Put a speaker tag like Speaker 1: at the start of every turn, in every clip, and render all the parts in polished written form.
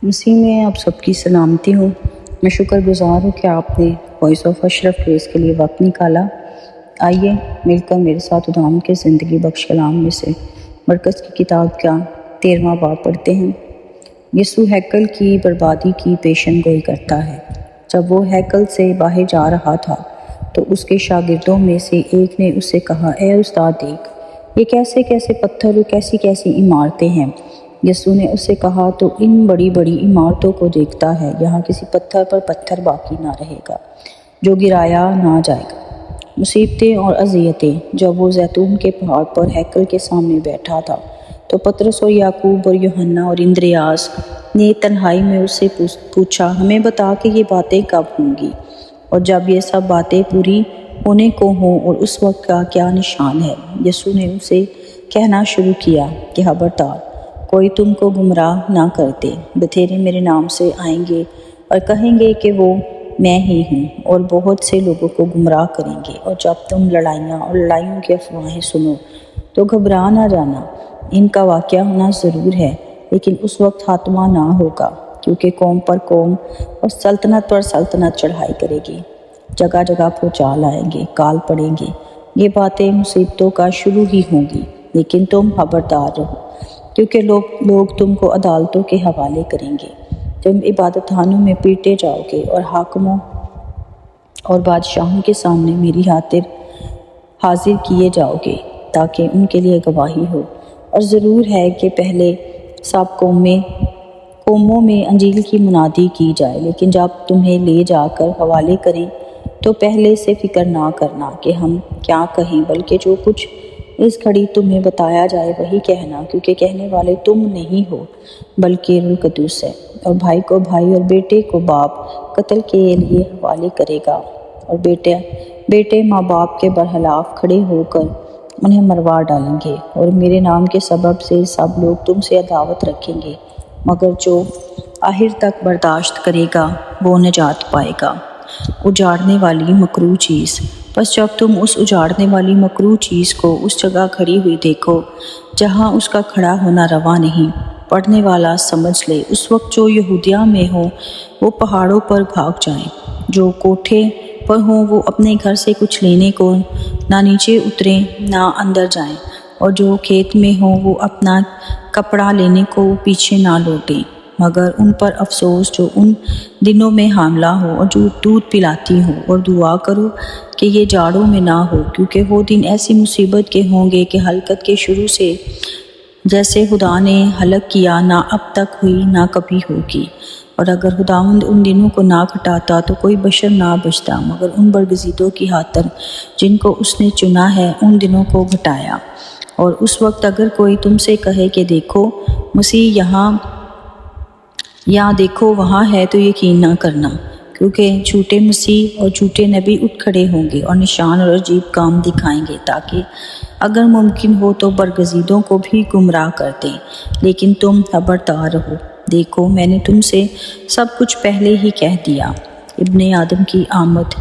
Speaker 1: مسیح میں آپ سب کی سلامتی ہو۔ میں شکر گزار ہوں کہ آپ نے وائس آف اشرف پریس کے لیے وقت نکالا۔ آئیے مل کر میرے ساتھ خداوند کے زندگی بخش کلام میں سے مرکز کی کتاب کا 13واں باب پڑھتے ہیں۔ یسوع ہیکل کی بربادی کی پیشن گوئی کرتا ہے۔ جب وہ ہیکل سے باہر جا رہا تھا تو اس کے شاگردوں میں سے ایک نے اس سے کہا، اے استاد دیکھ، یہ کیسے کیسے پتھر اور کیسی کیسی عمارتیں ہیں۔ یسوع نے اس سے کہا، تو ان بڑی بڑی عمارتوں کو دیکھتا ہے، یہاں کسی پتھر پر پتھر باقی نہ رہے گا جو گرایا نہ جائے گا۔ مصیبتیں اور اذیتیں۔ جب وہ زیتون کے پہاڑ پر ہیکل کے سامنے بیٹھا تھا تو پطرس اور یعقوب اور یوحنا اور اندریاس نے تنہائی میں اس سے پوچھا، ہمیں بتا کہ یہ باتیں کب ہوں گی اور جب یہ سب باتیں پوری ہونے کو ہوں، اور اس وقت کا کیا نشان ہے؟ یسوع نے اسے کہنا شروع کیا کہ خبردار، کوئی تم کو گمراہ نہ کر دے۔ بتھیرے میرے نام سے آئیں گے اور کہیں گے کہ وہ میں ہی ہوں، اور بہت سے لوگوں کو گمراہ کریں گے۔ اور جب تم لڑائیاں اور لڑائیوں کی افواہیں سنو تو گھبرا نہ جانا، ان کا واقعہ ہونا ضرور ہے، لیکن اس وقت خاتمہ نہ ہوگا، کیونکہ قوم پر قوم اور سلطنت پر سلطنت چڑھائی کرے گی، جگہ جگہ بھوچال آئیں گے، کال پڑیں گے۔ یہ باتیں مصیبتوں کا شروع ہی ہوں گی، لیکن تم خبردار رہو، کیونکہ لوگ تم کو عدالتوں کے حوالے کریں گے۔ تم عبادت خانوں میں پیٹے جاؤ گے اور حاکموں اور بادشاہوں کے سامنے میری خاطر حاضر کیے جاؤ گے، تاکہ ان کے لیے گواہی ہو۔ اور ضرور ہے کہ پہلے سب قوموں میں انجیل کی منادی کی جائے، لیکن جب تمہیں لے جا کر حوالے کریں تو پہلے سے فکر نہ کرنا کہ ہم کیا کہیں، بلکہ جو کچھ اس گھڑی تمہیں بتایا جائے وہی کہنا، کیونکہ کہنے والے تم نہیں ہو بلکہ روح القدس ہے۔ اور بھائی کو بھائی اور بیٹے کو باپ قتل کے لیے حوالے کرے گا، اور بیٹے ماں باپ کے برخلاف کھڑے ہو کر انہیں مروا ڈالیں گے۔ اور میرے نام کے سبب سے سب لوگ تم سے عداوت رکھیں گے، مگر جو آخر تک برداشت کرے گا وہ نجات پائے گا۔ اجاڑنے والی مکروہ چیز۔ بس جب تم اس اجاڑنے والی مکروہ چیز کو اس جگہ کھڑی ہوئی دیکھو جہاں اس کا کھڑا ہونا روا نہیں، پڑھنے والا سمجھ لے، اس وقت جو یہودیہ میں ہو وہ پہاڑوں پر بھاگ جائیں، جو کوٹھے پر ہوں وہ اپنے گھر سے کچھ لینے کو نہ نیچے اتریں نہ اندر جائیں، اور جو کھیت میں ہوں وہ اپنا کپڑا لینے کو پیچھے نہ لوٹیں۔ مگر ان پر افسوس جو ان دنوں میں حاملہ ہو اور جو دودھ پلاتی ہو، اور دعا کرو کہ یہ جاڑوں میں نہ ہو، کیونکہ وہ دن ایسی مصیبت کے ہوں گے کہ ہلاکت کے شروع سے جیسے خدا نے ہلاک کیا نہ اب تک ہوئی نہ کبھی ہوگی۔ اور اگر خداوند ان دنوں کو نہ گھٹاتا تو کوئی بشر نہ بچتا، مگر ان برگزیدوں کی خاطر جن کو اس نے چنا ہے ان دنوں کو گھٹایا۔ اور اس وقت اگر کوئی تم سے کہے کہ دیکھو مسیح یہاں یا دیکھو وہاں ہے، تو یقین نہ کرنا، کیونکہ جھوٹے مسیح اور جھوٹے نبی اٹھ کھڑے ہوں گے اور نشان اور عجیب کام دکھائیں گے، تاکہ اگر ممکن ہو تو برگزیدوں کو بھی گمراہ کر دیں۔ لیکن تم خبردار رہو، دیکھو میں نے تم سے سب کچھ پہلے ہی کہہ دیا۔ ابن آدم کی آمد۔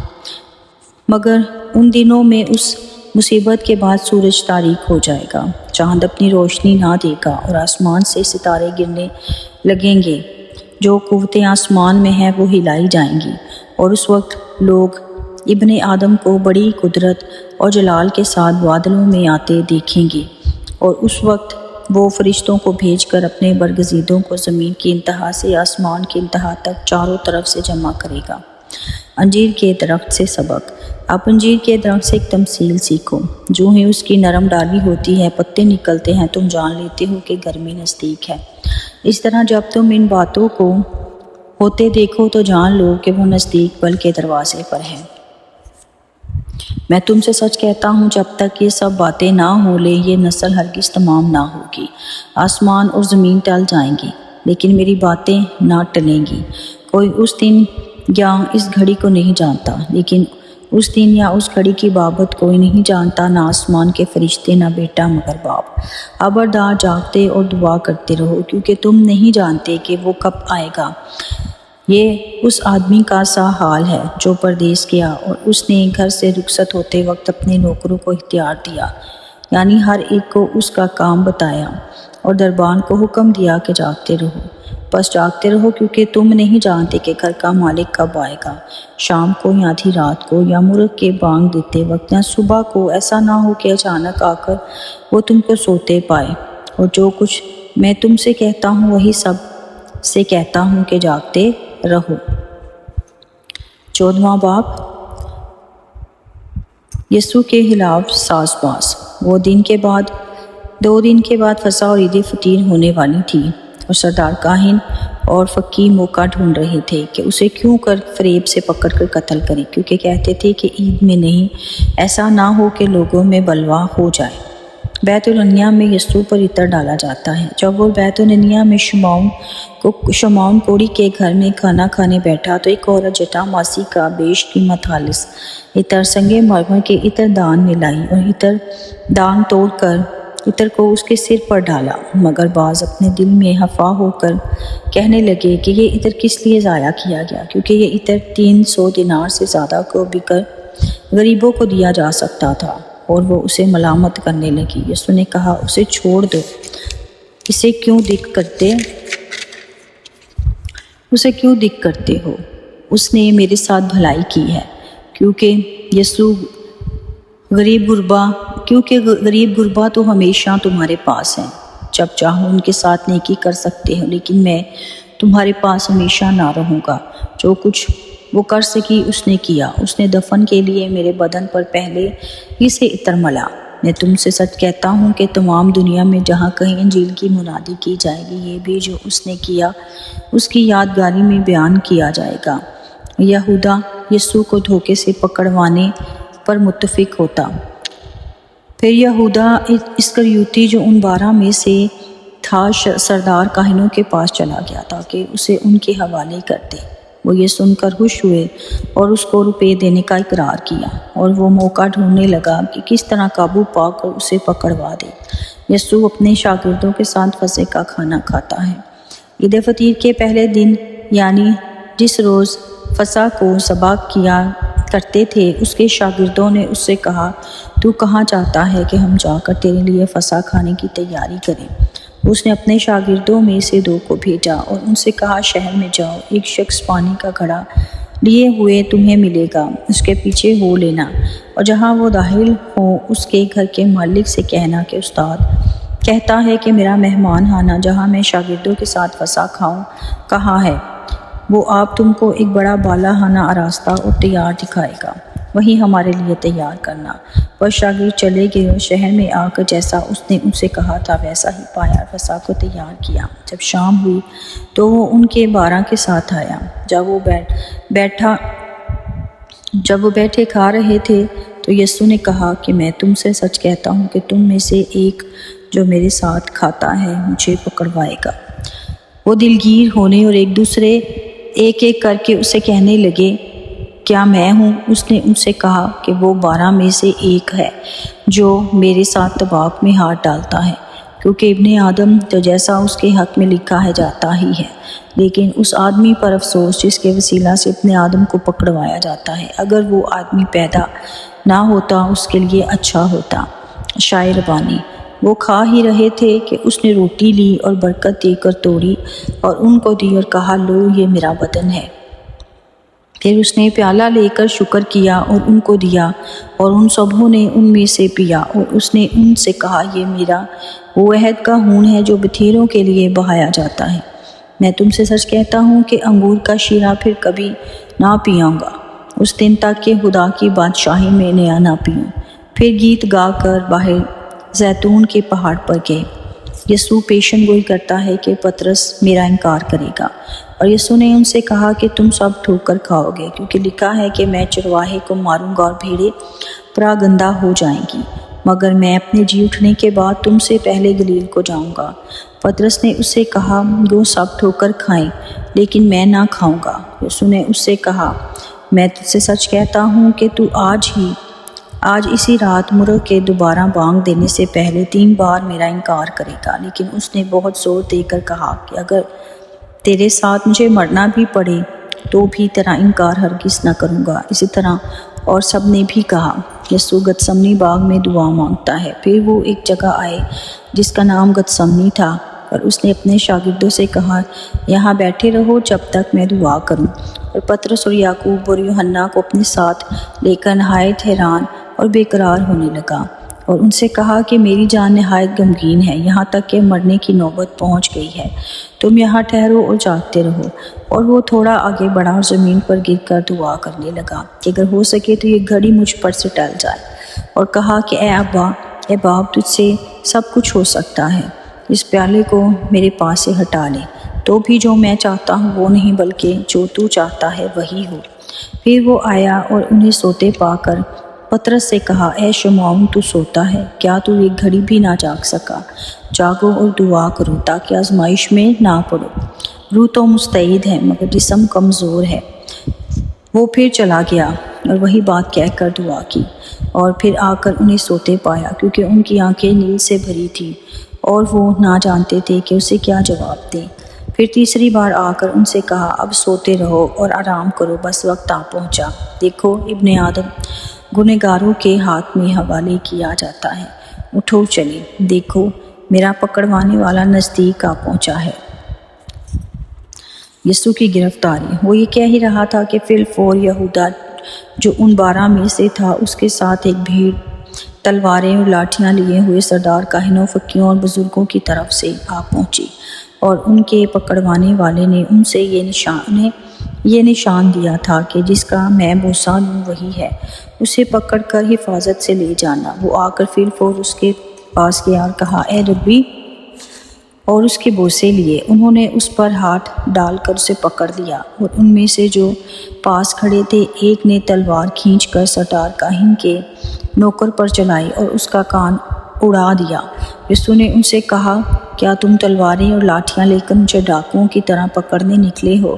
Speaker 1: مگر ان دنوں میں اس مصیبت کے بعد سورج تاریک ہو جائے گا، چاند اپنی روشنی نہ دے گا، اور آسمان سے ستارے گرنے لگیں گے، جو قوتیں آسمان میں ہیں وہ ہلائی جائیں گی۔ اور اس وقت لوگ ابن آدم کو بڑی قدرت اور جلال کے ساتھ بادلوں میں آتے دیکھیں گے، اور اس وقت وہ فرشتوں کو بھیج کر اپنے برگزیدوں کو زمین کی انتہا سے آسمان کی انتہا تک چاروں طرف سے جمع کرے گا۔ انجیر کے درخت سے سبق۔ آپ انجیر کے درخت سے ایک تمثیل سیکھو۔ جو ہی اس کی نرم ڈالی ہوتی ہے، پتے نکلتے ہیں، تم جان لیتے ہو کہ گرمی نزدیک ہے۔ اس طرح جب تم ان باتوں کو ہوتے دیکھو تو جان لو کہ وہ نزدیک بلکہ دروازے پر ہے۔ میں تم سے سچ کہتا ہوں، جب تک یہ سب باتیں نہ ہو لیں یہ نسل ہرگز تمام نہ ہوگی۔ آسمان اور زمین ٹل جائیں گی، لیکن میری باتیں نہ ٹلیں گی۔ کوئی اس دن یا اس گھڑی کو نہیں جانتا، لیکن اس دن یا اس گھڑی کی بابت کوئی نہیں جانتا، نہ آسمان کے فرشتے نہ بیٹا مگر باپ۔ خبردار جاگتے اور دعا کرتے رہو، کیونکہ تم نہیں جانتے کہ وہ کب آئے گا۔ یہ اس آدمی کا سا حال ہے جو پردیس گیا، اور اس نے گھر سے رخصت ہوتے وقت اپنے نوکروں کو اختیار دیا، یعنی ہر ایک کو اس کا کام بتایا، اور دربان کو حکم دیا کہ جاگتے رہو، بس جاگتے رہو کیونکہ تم نہیں جانتے کہ گھر کا مالک کب آئے گا، شام کو یا آدھی رات کو یا مرغ کے بانگ دیتے وقت یا صبح کو، ایسا نہ ہو کہ اچانک آ کر وہ تم کو سوتے پائے۔ اور جو کچھ میں تم سے کہتا ہوں وہی سب سے کہتا ہوں کہ جاگتے رہو۔ 14واں باب، یسوع کے خلاف ساز باز۔ وہ دو دن کے بعد فصح اور عید فطیر ہونے والی تھی، اور سردار کاہن اور فقیہ موقع ڈھونڈ رہے تھے کہ اسے کیوں کر فریب سے پکڑ کر قتل کریں، کیونکہ کہتے تھے کہ عید میں نہیں، ایسا نہ ہو کہ لوگوں میں بلوا ہو جائے۔ بیت العنیہ میں یسوع پر عطر ڈالا جاتا ہے۔ جب وہ بیت العنیہ میں شمعون کوڑی کے گھر میں کھانا کھانے بیٹھا تو ایک عورت جٹا ماسی کا بیش قیمت خالص عطر سنگ مرمر کے عطر دان میں لائی اور عطر دان توڑ کر عطر کو اس کے سر پر ڈالا، مگر بعض اپنے دل میں خفا ہو کر کہنے لگے کہ یہ عطر کس لیے ضائع کیا گیا، کیونکہ یہ عطر 300 دینار سے زیادہ کو بکر غریبوں کو دیا جا سکتا تھا، اور وہ اسے ملامت کرنے لگی۔ یسوع نے کہا، اسے چھوڑ دو، اسے کیوں دکھ کرتے ہو؟ اس نے میرے ساتھ بھلائی کی ہے، کیونکہ غریب غربا تو ہمیشہ تمہارے پاس ہیں، جب چاہو ان کے ساتھ نیکی کر سکتے ہو، لیکن میں تمہارے پاس ہمیشہ نہ رہوں گا۔ جو کچھ وہ کر سکی اس نے کیا۔ اس نے دفن کے لیے میرے بدن پر پہلے ہی سے عطر ملا۔ میں تم سے سچ کہتا ہوں کہ تمام دنیا میں جہاں کہیں انجیل کی منادی کی جائے گی، یہ بھی جو اس نے کیا اس کی یادگاری میں بیان کیا جائے گا۔ یہودا یسوع کو دھوکے سے پکڑوانے پر متفق ہوتا۔ پھر یہودا اسکریوتی جو ان 12 میں سے تھا سردار کاہنوں کے پاس چلا گیا تاکہ اسے ان کے حوالے کر دے۔ وہ یہ سن کر خوش ہوئے اور اس کو روپے دینے کا اقرار کیا، اور وہ موقع ڈھونڈنے لگا کہ کس طرح قابو پا کر اسے پکڑوا دے۔ یسوع اپنے شاگردوں کے ساتھ فصح کا کھانا کھاتا ہے۔ عید فطیر کے پہلے دن، یعنی جس روز فصح کو ذبح کیا کرتے تھے، اس کے شاگردوں نے اس سے کہا، تو کہاں چاہتا ہے کہ ہم جا کر تیرے لیے فصح کھانے کی تیاری کریں؟ اس نے اپنے شاگردوں میں سے 2 کو بھیجا اور ان سے کہا، شہر میں جاؤ، ایک شخص پانی کا گھڑا لیے ہوئے تمہیں ملے گا، اس کے پیچھے ہو لینا، اور جہاں وہ داخل ہو اس کے گھر کے مالک سے کہنا کہ استاد کہتا ہے کہ میرا مہمان خانہ جہاں میں شاگردوں کے ساتھ فصح کھاؤں کہاں ہے؟ وہ آپ تم کو ایک بڑا بالا خانہ آراستہ اور تیار دکھائے گا، وہیں ہمارے لیے تیار کرنا۔ پر شاگرد چلے گئے اور شہر میں آ کر جیسا اس نے ان سے کہا تھا ویسا ہی پایا اور فصح کو تیار کیا۔ جب شام ہوئی تو وہ ان کے 12 کے ساتھ آیا۔ جب وہ بیٹھے کھا رہے تھے تو یسوع نے کہا کہ میں تم سے سچ کہتا ہوں کہ تم میں سے ایک جو میرے ساتھ کھاتا ہے مجھے پکڑوائے گا۔ وہ دلگیر ہونے اور ایک ایک کر کے اسے کہنے لگے، کیا میں ہوں؟ اس نے ان سے کہا کہ وہ 12 میں سے ایک ہے جو میرے ساتھ طباق میں ہاتھ ڈالتا ہے، کیونکہ ابن آدم تو جیسا اس کے حق میں لکھا ہے جاتا ہی ہے، لیکن اس آدمی پر افسوس جس کے وسیلہ سے ابن آدم کو پکڑوایا جاتا ہے۔ اگر وہ آدمی پیدا نہ ہوتا اس کے لیے اچھا ہوتا۔ شاعر بانی۔ وہ کھا ہی رہے تھے کہ اس نے روٹی لی اور برکت دے کر توڑی اور ان کو دی اور کہا، لو یہ میرا بدن ہے۔ پھر اس نے پیالہ لے کر شکر کیا اور ان کو دیا، اور ان سبھوں نے ان میں سے پیا، اور اس نے ان سے کہا، یہ میرا وہ عہد کا خون ہے جو بتھیروں کے لیے بہایا جاتا ہے۔ میں تم سے سچ کہتا ہوں کہ انگور کا شیرہ پھر کبھی نہ پیوں گا، اس دن تک کہ خدا کی بادشاہی میں نیا نہ پیوں۔ پھر گیت گا کر باہر زیتون کے پہاڑ پر گئے۔ یسوع پیشن گوئی کرتا ہے کہ پطرس میرا انکار کرے گا، اور یسوع نے ان سے کہا کہ تم سب ٹھوکر کھاؤ گے، کیونکہ لکھا ہے کہ میں چرواہے کو ماروں گا اور بھیڑیں پراگندہ ہو جائیں گی، مگر میں اپنے جی اٹھنے کے بعد تم سے پہلے گلیل کو جاؤں گا۔ پطرس نے اس سے کہا، وہ سب ٹھوکر کھائیں لیکن میں نہ کھاؤں گا۔ یسوع نے اس سے کہا، میں تجھ سے سچ کہتا ہوں کہ تو آج اسی رات مرغ کے دوبارہ بانگ دینے سے پہلے 3 بار میرا انکار کرے گا۔ لیکن اس نے بہت زور دے کر کہا کہ اگر تیرے ساتھ مجھے مرنا بھی پڑے تو بھی تیرا انکار ہرگز نہ کروں گا۔ اسی طرح اور سب نے بھی کہا۔ یسوع گتسمنی باغ میں دعا مانگتا ہے۔ پھر وہ ایک جگہ آئے جس کا نام گتسمنی تھا، اور اس نے اپنے شاگردوں سے کہا، یہاں بیٹھے رہو جب تک میں دعا کروں۔ اور پطرس اور یعقوب اور یوحنا کو اپنے ساتھ لے کر نہایت حیران اور بے قرار ہونے لگا، اور ان سے کہا کہ میری جان نہایت غمگین ہے، یہاں تک کہ مرنے کی نوبت پہنچ گئی ہے۔ تم یہاں ٹھہرو اور جاگتے رہو۔ اور وہ تھوڑا آگے بڑھا اور زمین پر گر کر دعا کرنے لگا کہ اگر ہو سکے تو یہ گھڑی مجھ پر سے ٹل جائے، اور کہا کہ اے ابا، اے باپ، تجھ سے سب کچھ ہو سکتا ہے، اس پیالے کو میرے پاس سے ہٹا لے، تو بھی جو میں چاہتا ہوں وہ نہیں بلکہ جو تو چاہتا ہے وہی ہو۔ پھر وہ آیا اور انہیں سوتے پا کر پطرس سے کہا، اے شمعون، تو سوتا ہے، کیا تو ایک گھڑی بھی نہ جاگ سکا؟ جاگو اور دعا کرو تاکہ آزمائش میں نہ پڑو۔ روح تو مستعد ہے مگر جسم کمزور ہے۔ وہ پھر چلا گیا اور وہی بات کہہ کر دعا کی، اور پھر آ کر انہیں سوتے پایا، کیونکہ ان کی آنکھیں نیند سے بھری تھیں اور وہ نہ جانتے تھے کہ اسے کیا جواب دیں۔ پھر تیسری بار آ کر ان سے کہا، اب سوتے رہو اور آرام کرو، بس وقت آ پہنچا۔ دیکھو، ابن آدم گنہگاروں کے ہاتھ میں حوالے کیا جاتا ہے۔ اٹھو چلے، دیکھو میرا پکڑوانے والا نزدیک آ پہنچا ہے۔ یسوع کی گرفتاری۔ وہ یہ کہہ ہی رہا تھا کہ فی الفور یہودا جو ان 12 میں سے تھا، اس کے ساتھ ایک بھیڑ تلواریں اور لاٹھیاں لیے ہوئے سردار کاہنوں، فقیہوں اور بزرگوں کی طرف سے آ پہنچی، اور ان کے پکڑوانے والے نے ان سے یہ نشان دیا تھا کہ جس کا میں بوسہ لوں وہی ہے، اسے پکڑ کر حفاظت سے لے جانا۔ وہ آ کر فی الفور اس کے پاس گیا اور کہا، اے ربی، اور اس کے بوسے لیے۔ انہوں نے اس پر ہاتھ ڈال کر اسے پکڑ لیا، اور ان میں سے جو پاس کھڑے تھے ایک نے تلوار کھینچ کر سردار کاہن کے نوکر پر چلائی اور اس کا کان اڑا دیا۔ یسوع نے ان سے کہا، کیا تم تلواریں اور لاٹھیاں لے کر مجھے ڈاکوؤں کی طرح پکڑنے نکلے ہو؟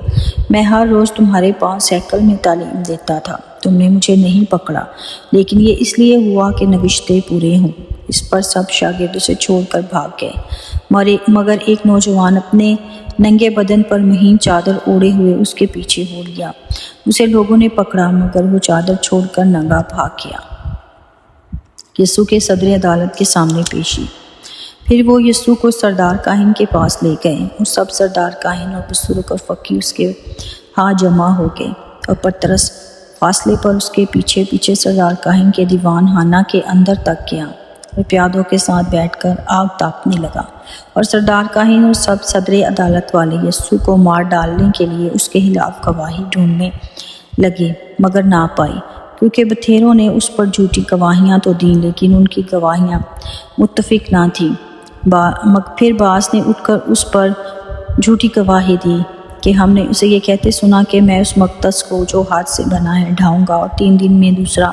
Speaker 1: میں ہر روز تمہارے پاس ہیکل میں تعلیم دیتا تھا، تم نے مجھے نہیں پکڑا، لیکن یہ اس لیے ہوا کہ نوشتے پورے ہوں۔ اس پر سب شاگرد اسے چھوڑ کر بھاگ گئے، مگر ایک نوجوان اپنے ننگے بدن پر مہین چادر اوڑھے ہوئے اس کے پیچھے ہو لیا۔ اسے لوگوں نے پکڑا، مگر وہ چادر چھوڑ کر ننگا بھاگ گیا۔ یسوع کے صدر عدالت کے سامنے پیشی۔ پھر وہ یسوع کو سردار کاہن کے پاس لے گئے، اور سب سردار کاہن اور بزرگ اور فقیہ اس کے ہاں جمع ہو گئے، اور پطرس فاصلے پر اس کے پیچھے پیچھے سردار کاہن کے دیوان خانہ کے اندر تک گیا، اور پیادوں کے ساتھ بیٹھ کر آگ تاپنے لگا۔ اور سردار کاہن اور سب صدر عدالت والے یسوع کو مار ڈالنے کے لیے اس کے خلاف گواہی ڈھونڈنے لگے، مگر نہ پائی، کیونکہ بتھیروں نے اس پر جھوٹی گواہیاں تو دیں، لیکن ان کی گواہیاں متفق نہ تھیں۔ پھر بعض نے اٹھ کر اس پر جھوٹی گواہی دی کہ ہم نے اسے یہ کہتے سنا کہ میں اس مقدس کو جو ہاتھ سے بنا ہے ڈھاؤں گا، اور 3 دن میں دوسرا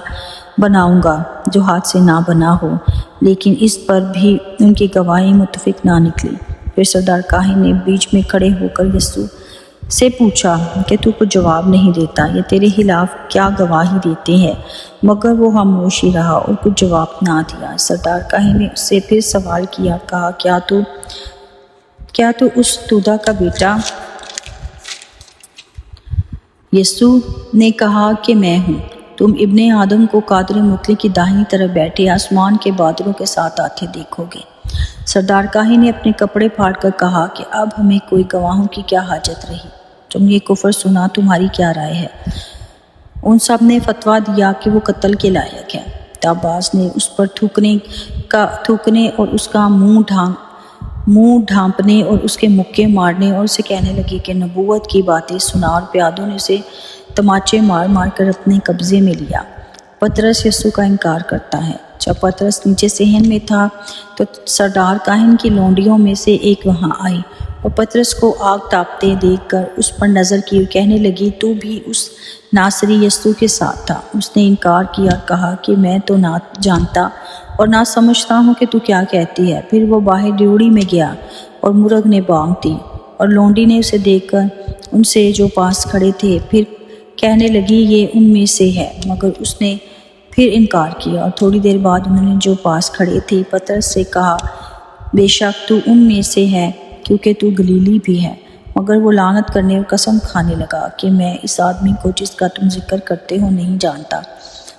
Speaker 1: بناؤں گا جو ہاتھ سے نہ بنا ہو، لیکن اس پر بھی ان کی گواہی متفق نہ نکلی۔ پھر سردار کاہن نے بیچ میں کھڑے ہو کر یسوع سے پوچھا کہ تو کچھ جواب نہیں دیتا، یہ تیرے خلاف کیا گواہی دیتے ہیں؟ مگر وہ خاموش ہی رہا اور کچھ جواب نہ دیا۔ سردار کاہن نے اس سے پھر سوال کیا، کہا، کیا تو اس دودہ کا بیٹا؟ یسوع نے کہا کہ میں ہوں۔ تم ابن آدم کو قادر مطلق کی داہنی طرف بیٹھے آسمان کے بادلوں کے ساتھ آتے دیکھو گے۔ سردار کاہن نے اپنے کپڑے پھاڑ کر کہا کہ اب ہمیں کوئی گواہوں کی کیا حاجت رہی؟ تم یہ کفر سنا، تمہاری کیا رائے ہے؟ ان سب نے فتویٰ دیا کہ وہ قتل کے لائق ہے۔ تب بعض نے اس پر تھوکنے اور اس کا منہ ڈھانپنے اور اس کے مکے مارنے اور اسے کہنے لگے کہ نبوت کی باتیں سنا، اور پیادوں نے اسے تماچے مار مار کر اپنے قبضے میں لیا۔ پطرس یسوع کا انکار کرتا ہے۔ جب پطرس نیچے صحن میں تھا تو سردار کاہن کی لونڈیوں میں سے ایک وہاں آئی، اور پطرس کو آگ تاپتے دیکھ کر اس پر نظر کی اور کہنے لگی، تو بھی اس ناصری یسوع کے ساتھ تھا۔ اس نے انکار کیا اور کہا کہ میں تو نہ جانتا اور نہ سمجھتا ہوں کہ تو کیا کہتی ہے۔ پھر وہ باہر ڈیوڑی میں گیا اور مرغ نے بانگ دی، اور لونڈی نے اسے دیکھ کر ان سے جو پاس کھڑے تھے پھر کہنے لگی، یہ ان میں سے ہے، مگر اس نے پھر انکار کیا۔ اور تھوڑی دیر بعد انہوں نے جو پاس کھڑے تھے پطرس سے کہا، بے شک تو ان میں سے ہے، کیونکہ تو گلیلی بھی ہے۔ مگر وہ لعنت کرنے اور قسم کھانے لگا کہ میں اس آدمی کو جس کا تم ذکر کرتے ہو نہیں جانتا۔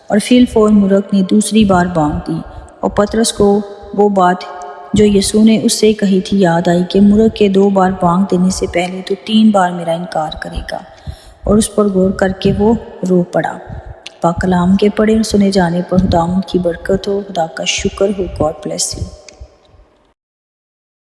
Speaker 1: اور فی الفور مرغ نے دوسری بار بانگ دی، اور پطرس کو وہ بات جو یسوع نے اس سے کہی تھی یاد آئی کہ مرغ کے 2 بار بانگ دینے سے پہلے تو 3 بار میرا انکار کرے گا، اور اس پر غور کر کے وہ رو پڑا۔ پاک کلام کے پڑھے اور سنے جانے پر خداوند کی برکت ہو۔ خدا کا شکر ہو۔ God bless you.